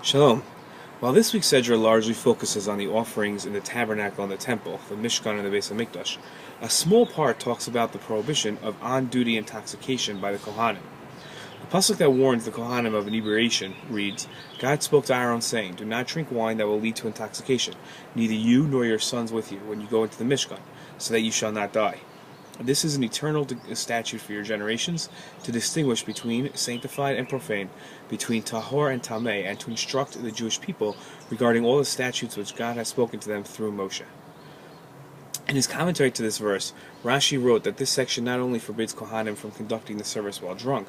Shalom. While this week's Sedra largely focuses on the offerings in the tabernacle and the temple, the Mishkan and the Beis HaMikdash, a small part talks about the prohibition of on-duty intoxication by the Kohanim. The pasuk that warns the Kohanim of inebriation reads, God spoke to Aaron saying, do not drink wine that will lead to intoxication, neither you nor your sons with you, when you go into the Mishkan, so that you shall not die. This is an eternal statute for your generations, to distinguish between sanctified and profane, between tahor and tameh, and to instruct the Jewish people regarding all the statutes which God has spoken to them through Moshe. In his commentary to this verse, Rashi wrote that this section not only forbids Kohanim from conducting the service while drunk,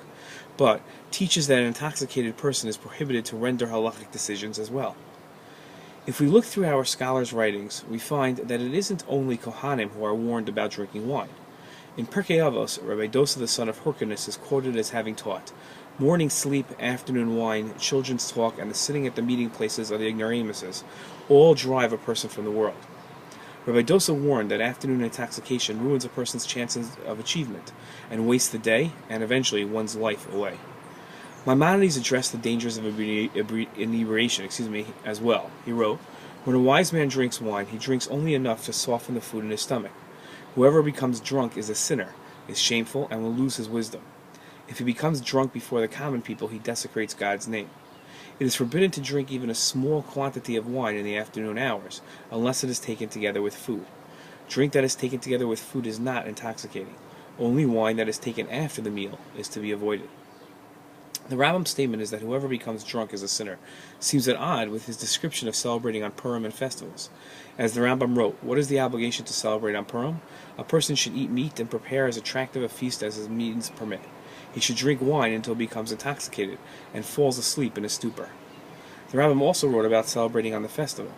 but teaches that an intoxicated person is prohibited to render halachic decisions as well. If we look through our scholars' writings, we find that it isn't only Kohanim who are warned about drinking wine. In Pirkei Avos, Rabbi Dosa the son of Hyrcanus is quoted as having taught, morning sleep, afternoon wine, children's talk, and the sitting at the meeting places of the ignoramuses all drive a person from the world. Rabbi Dosa warned that afternoon intoxication ruins a person's chances of achievement, and wastes the day, and eventually one's life away. Maimonides addressed the dangers of inebriation as well. He wrote, when a wise man drinks wine, he drinks only enough to soften the food in his stomach. Whoever becomes drunk is a sinner, is shameful, and will lose his wisdom. If he becomes drunk before the common people, he desecrates God's name. It is forbidden to drink even a small quantity of wine in the afternoon hours, unless it is taken together with food. Drink that is taken together with food is not intoxicating. Only wine that is taken after the meal is to be avoided. The Rambam's statement is that whoever becomes drunk is a sinner seems at odds with his description of celebrating on Purim and festivals. As the Rambam wrote, what is the obligation to celebrate on Purim? A person should eat meat and prepare as attractive a feast as his means permit. He should drink wine until he becomes intoxicated and falls asleep in a stupor. The Rambam also wrote about celebrating on the festival.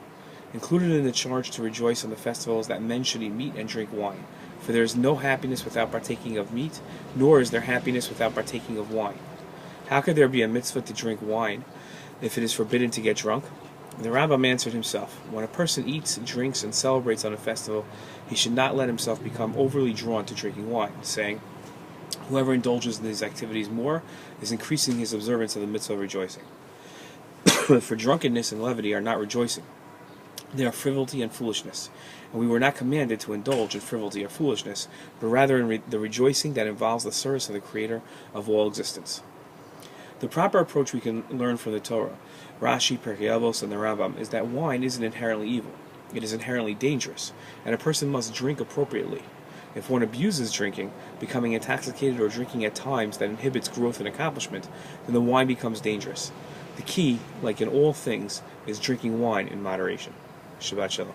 Included in the charge to rejoice on the festival is that men should eat meat and drink wine, for there is no happiness without partaking of meat, nor is there happiness without partaking of wine. How could there be a mitzvah to drink wine if it is forbidden to get drunk? The Rambam answered himself, when a person eats, drinks, and celebrates on a festival, he should not let himself become overly drawn to drinking wine, saying, whoever indulges in these activities more is increasing his observance of the mitzvah of rejoicing. For drunkenness and levity are not rejoicing. They are frivolity and foolishness. And we were not commanded to indulge in frivolity or foolishness, but rather in the rejoicing that involves the service of the Creator of all existence. The proper approach we can learn from the Torah, Rashi, Pirkei Avos, and the Rambam is that wine isn't inherently evil. It is inherently dangerous, and a person must drink appropriately. If one abuses drinking, becoming intoxicated or drinking at times that inhibits growth and accomplishment, then the wine becomes dangerous. The key, like in all things, is drinking wine in moderation. Shabbat Shalom.